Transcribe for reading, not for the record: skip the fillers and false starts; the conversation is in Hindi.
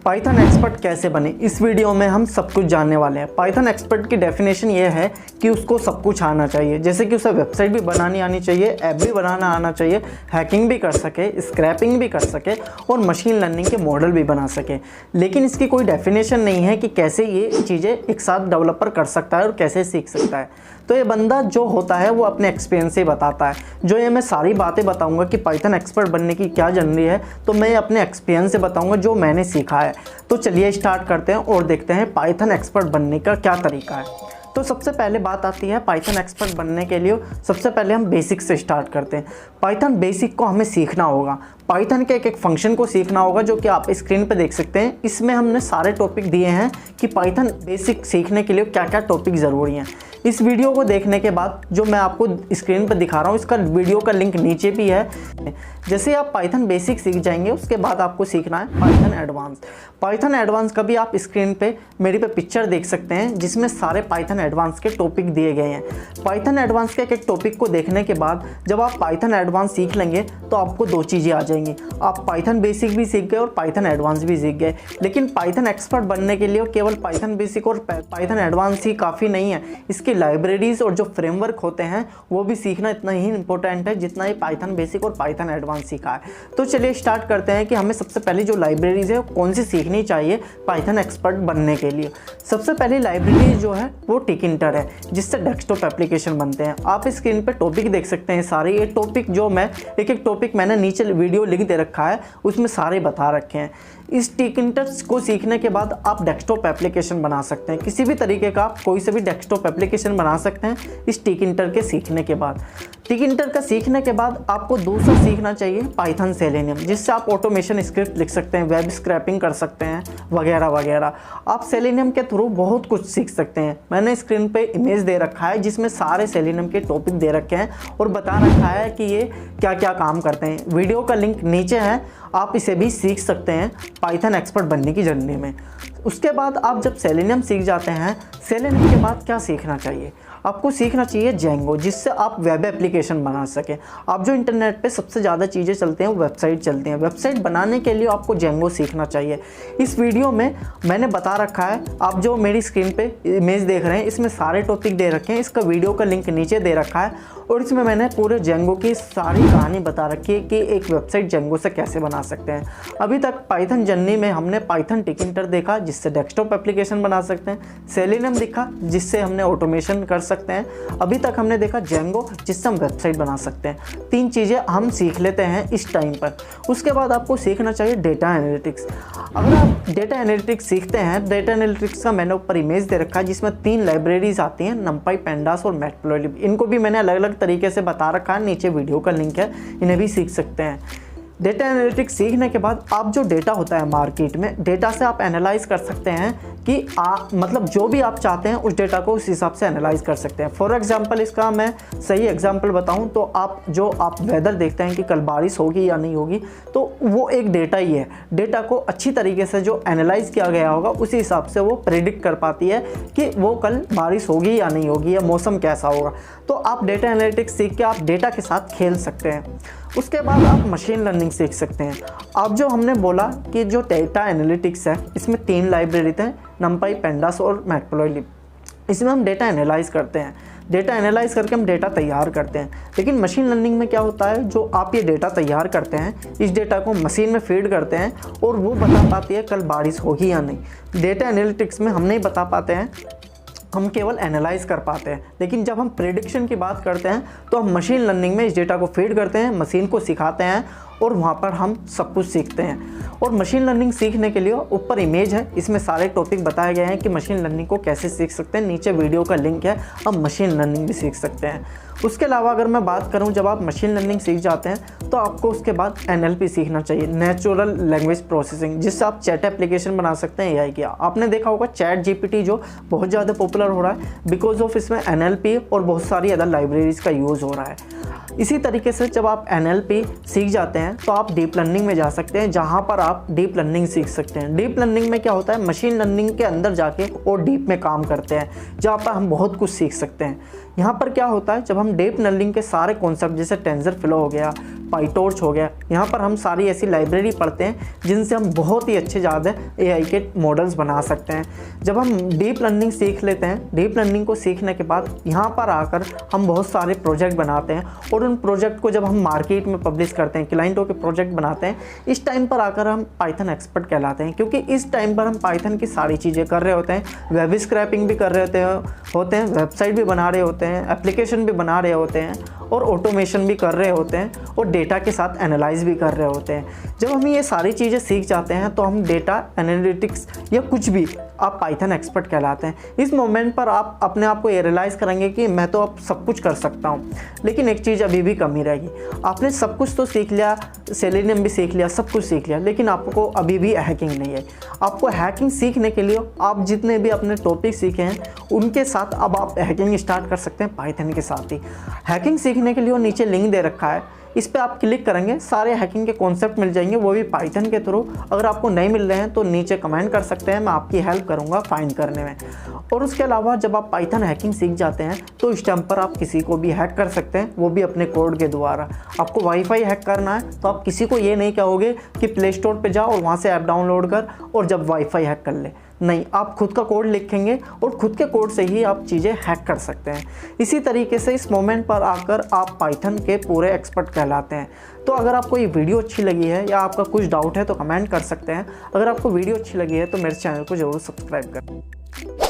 पाइथन एक्सपर्ट कैसे बने, इस वीडियो में हम सब कुछ जानने वाले हैं। पाइथन एक्सपर्ट की डेफिनेशन ये है कि उसको सब कुछ आना चाहिए, जैसे कि उसे वेबसाइट भी बनानी आनी चाहिए, ऐप भी बनाना आना चाहिए, हैकिंग भी कर सके, स्क्रैपिंग भी कर सके और मशीन लर्निंग के मॉडल भी बना सके। लेकिन इसकी कोई डेफिनेशन नहीं है कि कैसे ये चीज़ें एक साथ डेवलपर कर सकता है और कैसे सीख सकता है। तो ये बंदा जो होता है वो अपने एक्सपीरियंस से बताता है। जो ये मैं सारी बातें बताऊंगा कि पाइथन एक्सपर्ट बनने की क्या जर्नी है, तो मैं अपने एक्सपीरियंस से बताऊंगा जो मैंने सीखा है। तो चलिए स्टार्ट करते हैं और देखते हैं पाइथन एक्सपर्ट बनने का क्या तरीका है। तो सबसे पहले बात आती है पाइथन एक्सपर्ट बनने के लिए सबसे पहले हम बेसिक से स्टार्ट करते हैं। पाइथन बेसिक को हमें सीखना होगा। पाइथन के एक फंक्शन को सीखना होगा जो कि आप स्क्रीन पे देख सकते हैं। इसमें हमने सारे टॉपिक दिए हैं कि पाइथन बेसिक सीखने के लिए क्या क्या टॉपिक ज़रूरी हैं। इस वीडियो को देखने के बाद जो मैं आपको स्क्रीन पर दिखा रहा हूँ, इसका वीडियो का लिंक नीचे भी है। जैसे आप पाइथन बेसिक सीख जाएंगे उसके बाद आपको सीखना है पाइथन एडवांस। पाइथन एडवांस का भी आप स्क्रीन पे मेरी पे पिक्चर देख सकते हैं जिसमें सारे पाइथन एडवांस के टॉपिक दिए गए हैं। पाइथन एडवांस के एक टॉपिक को देखने के बाद जब आप पाइथन एडवांस सीख लेंगे तो आपको दो चीज़ें आ जाएंगी। आप पाइथन बेसिक भी सीख गए और पाइथन एडवांस भी सीख गए। लेकिन पाइथन एक्सपर्ट बनने के लिए केवल पाइथन बेसिक और पाइथन एडवांस ही काफ़ी नहीं है। इसकी लाइब्रेरीज और जो फ्रेमवर्क होते हैं वो भी सीखना इतना ही इंपॉर्टेंट है जितना ही पाइथन बेसिक और पाइथन एडवांस सीखा है। तो चलिए स्टार्ट करते हैं कि हमें सबसे पहले जो लाइब्रेरीज है कौन सी सीखनी चाहिए पाइथन एक्सपर्ट बनने के लिए। सबसे पहली लाइब्रेरी जो है वो टिकिंटर है जिससे डेस्कटॉप एप्लीकेशन बनते हैं। आप स्क्रीन पे टॉपिक देख सकते हैं सारे। ये टॉपिक जो मैं एक टॉपिक मैंने नीचे वीडियो लिंक दे रखा है उसमें सारे बता रखे हैं। इस टिकिंटर्स को सीखने के बाद आप डेस्कटॉप एप्लीकेशन बना सकते हैं। किसी भी तरीके का आप कोई से भी डेस्कटॉप एप्लीकेशन बना सकते हैं इस टिकिंटर के सीखने के बाद। टिकिंटर का सीखने के बाद आपको दूसरा सीखना चाहिए पाइथन सेलेनियम, जिससे आप ऑटोमेशन स्क्रिप्ट लिख सकते हैं, वेब स्क्रैपिंग कर सकते हैं वगैरह वगैरह। आप सेलेनियम के थ्रू बहुत कुछ सीख सकते हैं। मैंने स्क्रीन पे इमेज दे रखा है जिसमें सारे सेलेनियम के टॉपिक दे रखे हैं और बता रखा है कि ये क्या क्या काम करते हैं। वीडियो का लिंक नीचे है, आप इसे भी सीख सकते हैं पाइथन एक्सपर्ट बनने की जर्नी में। उसके बाद आप जब सेलेनियम सीख जाते हैं, सेलेनियम के बाद क्या सीखना चाहिए? आपको सीखना चाहिए जेंगो, जिससे आप वेब एप्लीकेशन बना सकें। आप जो इंटरनेट पे सबसे ज़्यादा चीज़ें चलते हैं वो वेबसाइट चलती हैं। वेबसाइट बनाने के लिए आपको जेंगो सीखना चाहिए। इस वीडियो में मैंने बता रखा है, आप जो मेरी स्क्रीन पे इमेज देख रहे हैं इसमें सारे टॉपिक दे रखे हैं। इसका वीडियो का लिंक नीचे दे रखा है और इसमें मैंने पूरे जेंगो की सारी कहानी बता रखी है कि एक वेबसाइट जेंगो से कैसे बना सकते हैं। अभी तक पाइथन जर्नी में हमने पाइथन टिकिंटर देखा जिससे डेस्कटॉप एप्लीकेशन बना सकते हैं, सेलेनियम दिखा जिससे हमने ऑटोमेशन कर सकते हैं, अभी तक हमने देखा जेंगो जिससे हम वेबसाइट बना सकते हैं। 3 चीज़ें हम सीख लेते हैं इस टाइम पर। उसके बाद आपको सीखना चाहिए डेटा एनालिटिक्स। अगर आप डेटा एनालिटिक्स सीखते हैं, डेटा एनालिटिक्स का मैंने ऊपर इमेज दे रखा है जिसमें 3 लाइब्रेरीज आती हैं, नंपाई, पेंडास और मैटप्लोलिब। इनको भी मैंने अलग अलग तरीके से बता रखा है, नीचे वीडियो का लिंक है, इन्हें भी सीख सकते हैं। डेटा एनालिटिक्स सीखने के बाद आप जो डेटा होता है मार्केट में, डेटा से आप एनालाइज कर सकते हैं कि मतलब जो भी आप चाहते हैं उस डेटा को उस हिसाब से एनालाइज कर सकते हैं। फॉर एग्जांपल इसका मैं सही एग्जांपल बताऊं तो आप वेदर देखते हैं कि कल बारिश होगी या नहीं होगी, तो वो एक डेटा ही है। डेटा को अच्छी तरीके से जो एनालाइज किया गया होगा उसी हिसाब से वो प्रेडिक्ट कर पाती है कि वो कल बारिश होगी या नहीं होगी या मौसम कैसा होगा। तो आप डेटा एनालिटिक्स सीख के आप डेटा के साथ खेल सकते हैं। उसके बाद आप मशीन लर्निंग सीख सकते हैं। अब जो हमने बोला कि जो डेटा एनालिटिक्स है इसमें 3 लाइब्रेरी हैं, नंपाई, पेंडास और मैटप्लोलिब। इसमें हम डेटा एनालाइज करते हैं। डेटा एनालाइज करके हम डेटा तैयार करते हैं। लेकिन मशीन लर्निंग में क्या होता है, जो आप ये डेटा तैयार करते हैं इस डेटा को मशीन में फीड करते हैं और वो बता पाती है कल बारिश होगी या नहीं। डेटा एनालिटिक्स में हम नहीं बता पाते हैं, हम केवल एनालाइज कर पाते हैं। लेकिन जब हम प्रेडिक्शन की बात करते हैं तो हम मशीन लर्निंग में इस डेटा को फीड करते हैं, मशीन को सिखाते हैं और वहाँ पर हम सब कुछ सीखते हैं। और मशीन लर्निंग सीखने के लिए ऊपर इमेज है, इसमें सारे टॉपिक बताए गए हैं कि मशीन लर्निंग को कैसे सीख सकते हैं। नीचे वीडियो का लिंक है, आप मशीन लर्निंग भी सीख सकते हैं। उसके अलावा अगर मैं बात करूं, जब आप मशीन लर्निंग सीख जाते हैं तो आपको उसके बाद NLP सीखना चाहिए, नेचुरल लैंग्वेज प्रोसेसिंग, जिससे आप चैट एप्लीकेशन बना सकते हैं AI की। आपने देखा होगा चैट GPT जो बहुत ज़्यादा पॉपुलर हो रहा है बिकॉज ऑफ इसमें NLP और बहुत सारी अदर लाइब्रेरीज़ का यूज़ हो रहा है। इसी तरीके से जब आप NLP सीख जाते हैं तो आप डीप लर्निंग में जा सकते हैं, जहाँ पर आप डीप लर्निंग सीख सकते हैं। डीप लर्निंग में क्या होता है, मशीन लर्निंग के अंदर जाके और डीप में काम करते हैं, जहाँ पर हम बहुत कुछ सीख सकते हैं। यहाँ पर क्या होता है, जब हम डीप लर्निंग के सारे कॉन्सेप्ट जैसे टेंसरफ्लो हो गया, पाइटॉर्च हो गया। यहाँ पर हम सारी ऐसी लाइब्रेरी पढ़ते हैं जिनसे हम बहुत ही अच्छे ज़्यादा AI के मॉडल्स बना सकते हैं। जब हम डीप लर्निंग सीख लेते हैं, डीप लर्निंग को सीखने के बाद यहाँ पर आकर हम बहुत सारे प्रोजेक्ट बनाते हैं और उन प्रोजेक्ट को जब हम मार्केट में पब्लिश करते हैं, क्लाइंटों के प्रोजेक्ट बनाते हैं, इस टाइम पर आकर हम पाइथन एक्सपर्ट कहलाते हैं। क्योंकि इस टाइम पर हम पाइथन की सारी चीज़ें कर रहे होते हैं, वेब स्क्रैपिंग भी कर रहे होते हैं, वेबसाइट भी बना रहे होते हैं, एप्लीकेशन भी बना रहे होते हैं और ऑटोमेशन भी कर रहे होते हैं और डेटा के साथ एनालाइज भी कर रहे होते हैं। जब हम ये सारी चीज़ें सीख जाते हैं तो हम डेटा एनालिटिक्स या कुछ भी आप पाइथन एक्सपर्ट कहलाते हैं। इस मोमेंट पर आप अपने आप को ये रियलाइज़ करेंगे कि मैं तो अब सब कुछ कर सकता हूँ, लेकिन एक चीज़ अभी भी कमी रहेगी। आपने सब कुछ तो सीख लिया, सेलेनियम भी सीख लिया, सब कुछ सीख लिया, लेकिन आपको अभी भी हैकिंग नहीं है। आपको हैकिंग सीखने के लिए आप जितने भी अपने टॉपिक सीखे हैं उनके साथ अब आप हैकिंग स्टार्ट कर सकते हैं पाइथन के साथ ही। हैकिंग सीखने के लिए नीचे लिंक दे रखा है, इस पर आप क्लिक करेंगे, सारे हैकिंग के कॉन्सेप्ट मिल जाएंगे, वो भी पाइथन के थ्रू। अगर आपको नहीं मिल रहे हैं तो नीचे कमेंट कर सकते हैं, मैं आपकी हेल्प करूंगा फाइंड करने में। और उसके अलावा जब आप पाइथन हैकिंग सीख जाते हैं तो इस टाइम पर आप किसी को भी हैक कर सकते हैं, वो भी अपने कोड के द्वारा। आपको वाईफाई हैक करना है तो आप किसी को ये नहीं कहोगे कि प्ले स्टोर पर जाओ और वहाँ से ऐप डाउनलोड कर और जब वाईफाई हैक कर ले, नहीं, आप खुद का कोड लिखेंगे और खुद के कोड से ही आप चीज़ें हैक कर सकते हैं। इसी तरीके से इस मोमेंट पर आकर आप पाइथन के पूरे एक्सपर्ट कहलाते हैं। तो अगर आपको ये वीडियो अच्छी लगी है या आपका कुछ डाउट है तो कमेंट कर सकते हैं। अगर आपको वीडियो अच्छी लगी है तो मेरे चैनल को ज़रूर सब्सक्राइब करें।